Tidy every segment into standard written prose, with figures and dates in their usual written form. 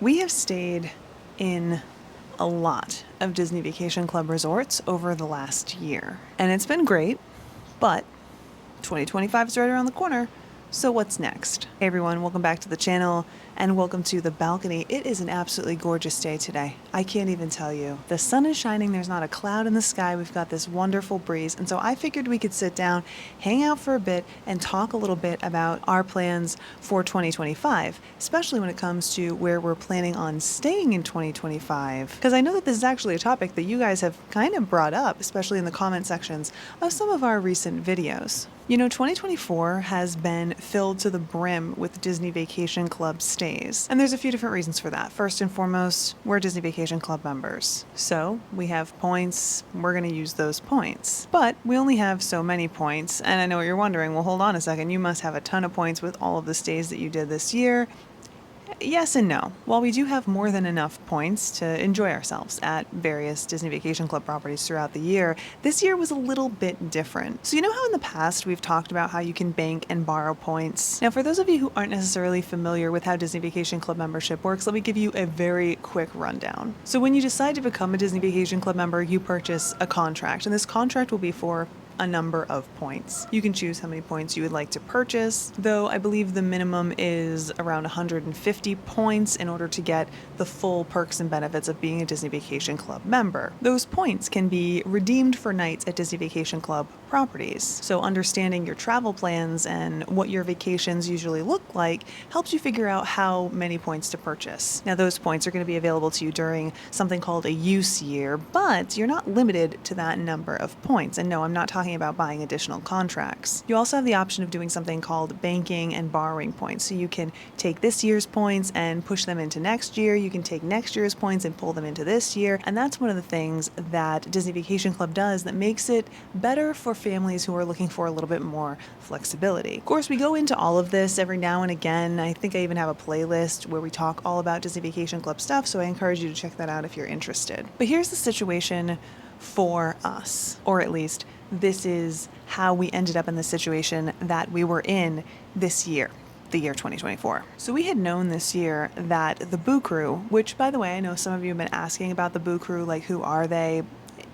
We have stayed in a lot of Disney Vacation Club resorts over the last year, and it's been great, but 2025 is right around the corner. So what's next? Hey everyone, welcome back to the channel and welcome to the balcony. It is an absolutely gorgeous day today. I can't even tell you. The sun is shining, there's not a cloud in the sky, we've got this wonderful breeze, and so I figured we could sit down, hang out for a bit, and talk a little bit about our plans for 2025, especially when it comes to where we're planning on staying in 2025. Because I know that this is actually a topic that you guys have kind of brought up, especially in the comment sections of some of our recent videos. You know, 2024 has been filled to the brim with Disney Vacation Club stays. And there's a few different reasons for that. First and foremost, we're Disney Vacation Club members. So we have points, we're gonna use those points. But we only have so many points. And I know what you're wondering, well, hold on a second, you must have a ton of points with all of the stays that you did this year. Yes and no. While we do have more than enough points to enjoy ourselves at various Disney Vacation Club properties throughout the year, this year was a little bit different. So you know how in the past we've talked about how you can bank and borrow points? Now for those of you who aren't necessarily familiar with how Disney Vacation Club membership works, let me give you a very quick rundown. So when you decide to become a Disney Vacation Club member, you purchase a contract, and this contract will be for a number of points. You can choose how many points you would like to purchase, though I believe the minimum is around 150 points in order to get the full perks and benefits of being a Disney Vacation Club member. Those points can be redeemed for nights at Disney Vacation Club properties. So understanding your travel plans and what your vacations usually look like helps you figure out how many points to purchase. Now those points are going to be available to you during something called a use year, but you're not limited to that number of points. And no, I'm not talking about buying additional contracts. You also have the option of doing something called banking and borrowing points. So you can take this year's points and push them into next year. You can take next year's points and pull them into this year. And that's one of the things that Disney Vacation Club does that makes it better for families who are looking for a little bit more flexibility. Of course, we go into all of this every now and again. I think I even have a playlist where we talk all about Disney Vacation Club stuff, so I encourage you to check that out if you're interested. But here's the situation for us, or at least this is how we ended up in the situation that we were in this year, the year 2024. So we had known this year that the Boo Crew, which by the way, I know some of you have been asking about the Boo Crew, like who are they?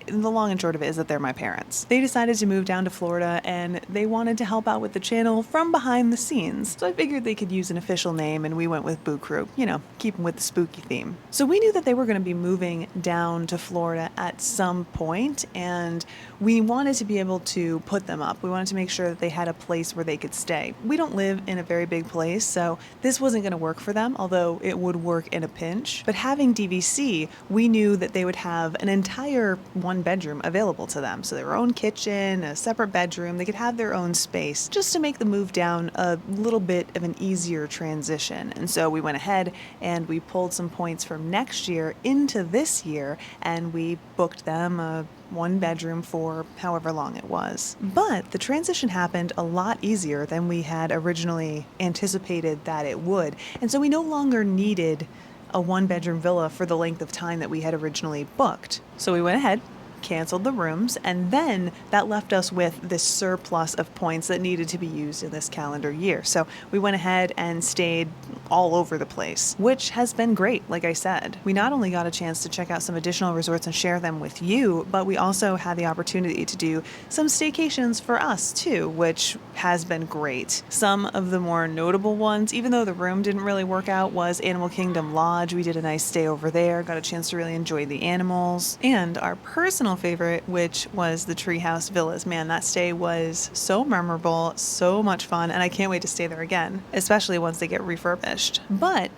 The long and short of it is that they're my parents. They decided to move down to Florida and they wanted to help out with the channel from behind the scenes. So I figured they could use an official name and we went with Boo Crew, you know, keeping with the spooky theme. So we knew that they were going to be moving down to Florida at some point and we wanted to be able to put them up. We wanted to make sure that they had a place where they could stay. We don't live in a very big place, so this wasn't going to work for them, although it would work in a pinch. But having DVC, we knew that they would have an entire one bedroom available to them. So their own kitchen, a separate bedroom, they could have their own space just to make the move down a little bit of an easier transition. And so we went ahead and we pulled some points from next year into this year and we booked them a one bedroom for however long it was. But the transition happened a lot easier than we had originally anticipated that it would. And so we no longer needed a one bedroom villa for the length of time that we had originally booked. So we went ahead, canceled the rooms, and then that left us with this surplus of points that needed to be used in this calendar year. So we went ahead and stayed all over the place, which has been great. Like I said, we not only got a chance to check out some additional resorts and share them with you, but we also had the opportunity to do some staycations for us too, which has been great. Some of the more notable ones, even though the room didn't really work out, was Animal Kingdom Lodge. We did a nice stay over there, got a chance to really enjoy the animals, and our personal favorite, which was the Treehouse Villas. Man, that stay was so memorable, so much fun, and I can't wait to stay there again, especially once they get refurbished. But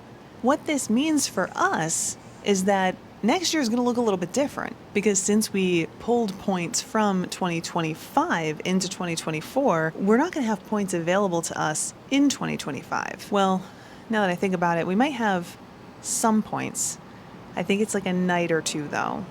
what this means for us is that next year is going to look a little bit different because since we pulled points from 2025 into 2024, we're not going to have points available to us in 2025. Well, now that I think about it, we might have some points. I think it's like a night or two though.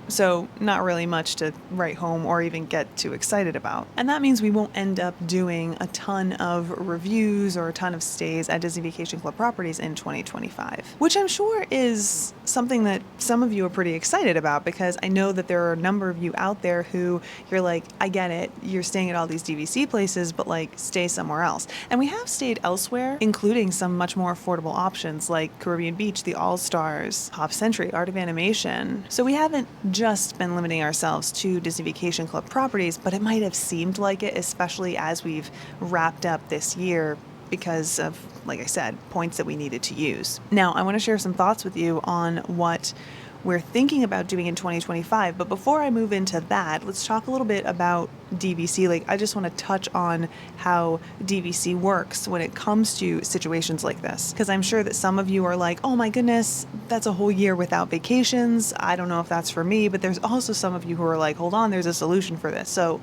So not really much to write home or even get too excited about. And that means we won't end up doing a ton of reviews or a ton of stays at Disney Vacation Club properties in 2025, which I'm sure is something that some of you are pretty excited about, because I know that there are a number of you out there who you're like, I get it, you're staying at all these DVC places, but like stay somewhere else. And we have stayed elsewhere, including some much more affordable options like Caribbean Beach, the All-Stars, Pop Century, Art of Animation. So we haven't just been limiting ourselves to Disney Vacation Club properties, but it might have seemed like it, especially as we've wrapped up this year because of, like I said, points that we needed to use. Now, I want to share some thoughts with you on what we're thinking about doing in 2025. But before I move into that, let's talk a little bit about DVC. Like, I just want to touch on how DVC works when it comes to situations like this, because I'm sure that some of you are like, oh my goodness, that's a whole year without vacations. I don't know if that's for me, but there's also some of you who are like, hold on, there's a solution for this. So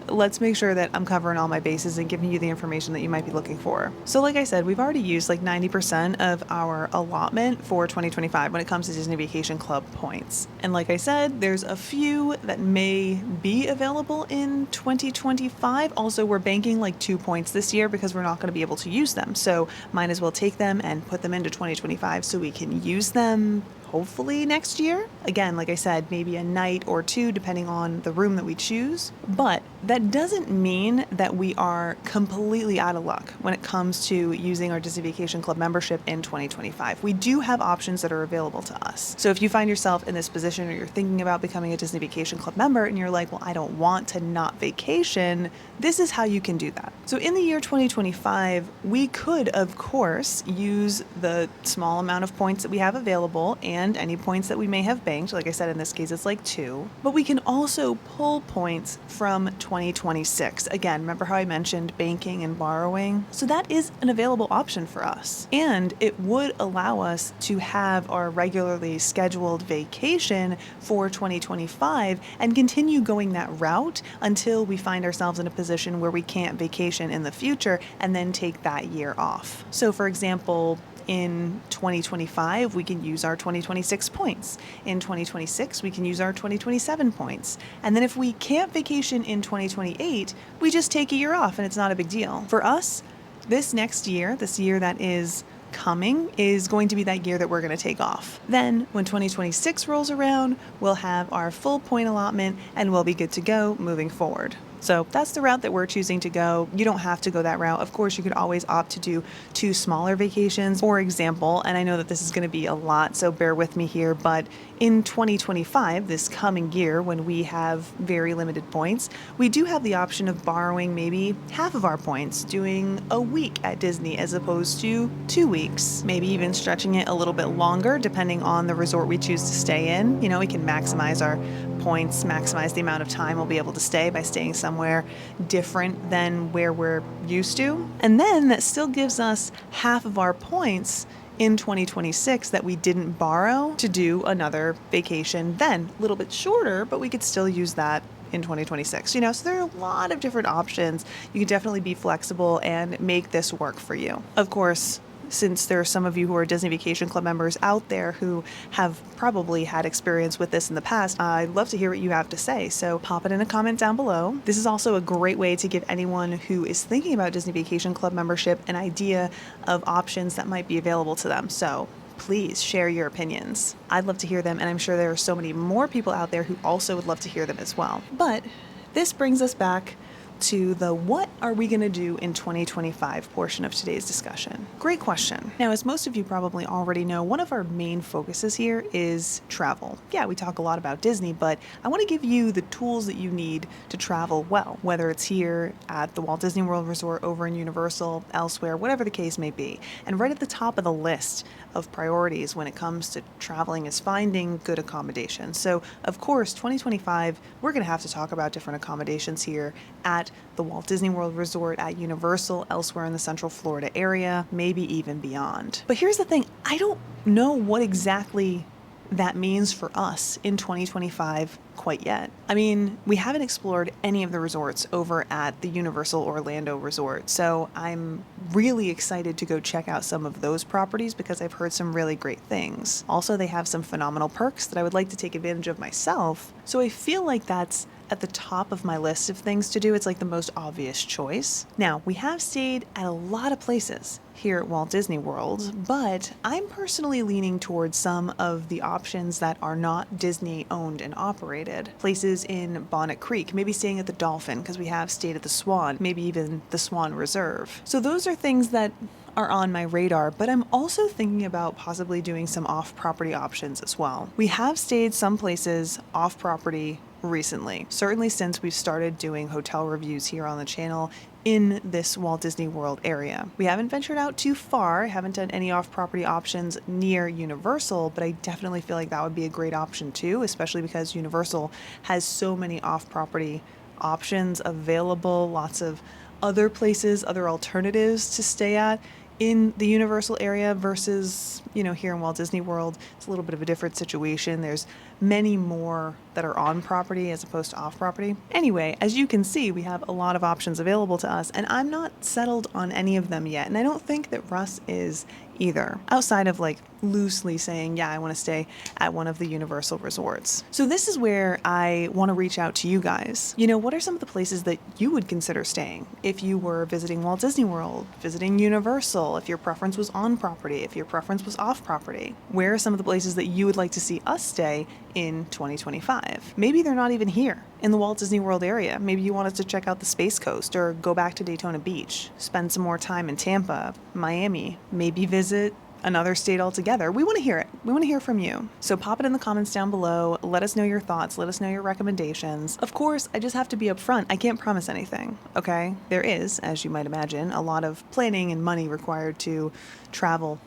let's make sure that I'm covering all my bases and giving you the information that you might be looking for. So like I said, we've already used like 90% of our allotment for 2025 when it comes to Disney Vacation Club points. And like I said, there's a few that may be available in 2025. Also, we're banking like 2 points this year because we're not going to be able to use them. So might as well take them and put them into 2025 so we can use them hopefully next year. Again, like I said, maybe a night or two depending on the room that we choose. But that doesn't mean that we are completely out of luck when it comes to using our Disney Vacation Club membership in 2025. We do have options that are available to us. So if you find yourself in this position or you're thinking about becoming a Disney Vacation Club member and you're like, well, I don't want to not vacation, this is how you can do that. So in the year 2025, we could, of course, use the small amount of points that we have available and any points that we may have banked. Like I said, in this case, it's like 2. But we can also pull points from 2026. Again, remember how I mentioned banking and borrowing? So that is an available option for us. And it would allow us to have our regularly scheduled vacation for 2025 and continue going that route until we find ourselves in a position where we can't vacation in the future and then take that year off. So for example, in 2025, we can use our 2026 points. In 2026, we can use our 2027 points. And then if we can't vacation in 2028, we just take a year off and it's not a big deal. For us, this next year, this year that is coming, is going to be that year that we're going to take off. Then when 2026 rolls around, we'll have our full point allotment and we'll be good to go moving forward. So that's the route that we're choosing to go. You don't have to go that route. Of course, you could always opt to do 2 smaller vacations, for example, and I know that this is going to be a lot, so bear with me here, but in 2025, this coming year, when we have very limited points, we do have the option of borrowing maybe half of our points, doing a week at Disney as opposed to 2 weeks, maybe even stretching it a little bit longer depending on the resort we choose to stay in. You know, we can maximize our points, maximize the amount of time we'll be able to stay by staying somewhere different than where we're used to. And then that still gives us half of our points in 2026 that we didn't borrow to do another vacation then. A little bit shorter, but we could still use that in 2026. You know, so there are a lot of different options. You can definitely be flexible and make this work for you. Of course, since there are some of you who are Disney Vacation Club members out there who have probably had experience with this in the past, I'd love to hear what you have to say. So pop it in a comment down below. This is also a great way to give anyone who is thinking about Disney Vacation Club membership an idea of options that might be available to them. So please share your opinions. I'd love to hear them, and I'm sure there are so many more people out there who also would love to hear them as well. But this brings us back to the what are we going to do in 2025 portion of today's discussion. Great question. Now, as most of you probably already know, one of our main focuses here is travel. Yeah, we talk a lot about Disney, but I want to give you the tools that you need to travel well, whether it's here at the Walt Disney World Resort, over in Universal, elsewhere, whatever the case may be. And right at the top of the list of priorities when it comes to traveling is finding good accommodations. So, of course, 2025, we're going to have to talk about different accommodations here at the Walt Disney World Resort, at Universal, elsewhere in the Central Florida area, maybe even beyond. But here's the thing, I don't know what exactly that means for us in 2025 quite yet. I mean, we haven't explored any of the resorts over at the Universal Orlando Resort, so I'm really excited to go check out some of those properties because I've heard some really great things. Also, they have some phenomenal perks that I would like to take advantage of myself, so I feel like that's at the top of my list of things to do. It's like the most obvious choice. Now, we have stayed at a lot of places here at Walt Disney World, but I'm personally leaning towards some of the options that are not Disney owned and operated. Places in Bonnet Creek, maybe staying at the Dolphin because we have stayed at the Swan, maybe even the Swan Reserve. So those are things that are on my radar, but I'm also thinking about possibly doing some off-property options as well. We have stayed some places off-property recently, certainly since we've started doing hotel reviews here on the channel in this Walt Disney World area. We haven't ventured out too far, haven't done any off-property options near Universal, but I definitely feel like that would be a great option too, especially because Universal has so many off-property options available, lots of other places, other alternatives to stay at in the Universal area versus, here in Walt Disney World. It's a little bit of a different situation. There's many more that are on property as opposed to off property. Anyway, as you can see, we have a lot of options available to us, and I'm not settled on any of them yet, and I don't think that Russ is either, outside of like loosely saying, yeah, I want to stay at one of the Universal resorts. So this is where I want to reach out to you guys. What are some of the places that you would consider staying if you were visiting Walt Disney World, visiting Universal, if your preference was on property, if your preference was off property? Where are some of the places that you would like to see us stay in 2025? Maybe they're not even here in the Walt Disney World area. Maybe you want us to check out the Space Coast or go back to Daytona Beach, spend some more time in Tampa, Miami, maybe visit another state altogether. We want to hear it. We want to hear from you. So pop it in the comments down below. Let us know your thoughts. Let us know your recommendations. Of course, I just have to be upfront. I can't promise anything, okay? There is, as you might imagine, a lot of planning and money required to travel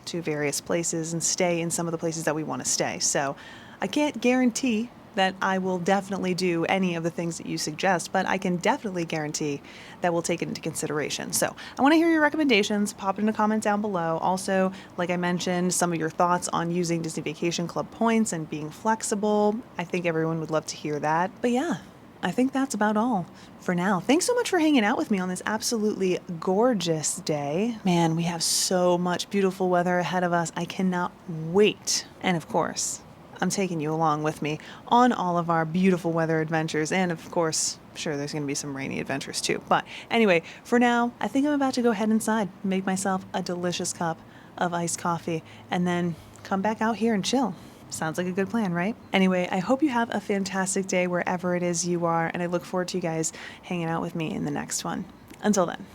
to various places and stay in some of the places that we want to stay. So I can't guarantee that I will definitely do any of the things that you suggest, but I can definitely guarantee that we'll take it into consideration. So I want to hear your recommendations. Pop it in a comment down below. Also, like I mentioned, some of your thoughts on using Disney Vacation Club points and being flexible. I think everyone would love to hear that. But yeah, I think that's about all for now. Thanks so much for hanging out with me on this absolutely gorgeous day. Man, we have so much beautiful weather ahead of us. I cannot wait. And of course, I'm taking you along with me on all of our beautiful weather adventures. And of course, sure, there's going to be some rainy adventures too. But anyway, for now, I think I'm about to go head inside, make myself a delicious cup of iced coffee, and then come back out here and chill. Sounds like a good plan, right? Anyway, I hope you have a fantastic day wherever it is you are, and I look forward to you guys hanging out with me in the next one. Until then,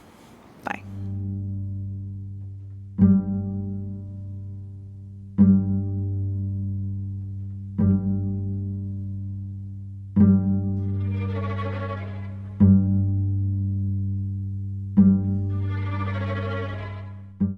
bye.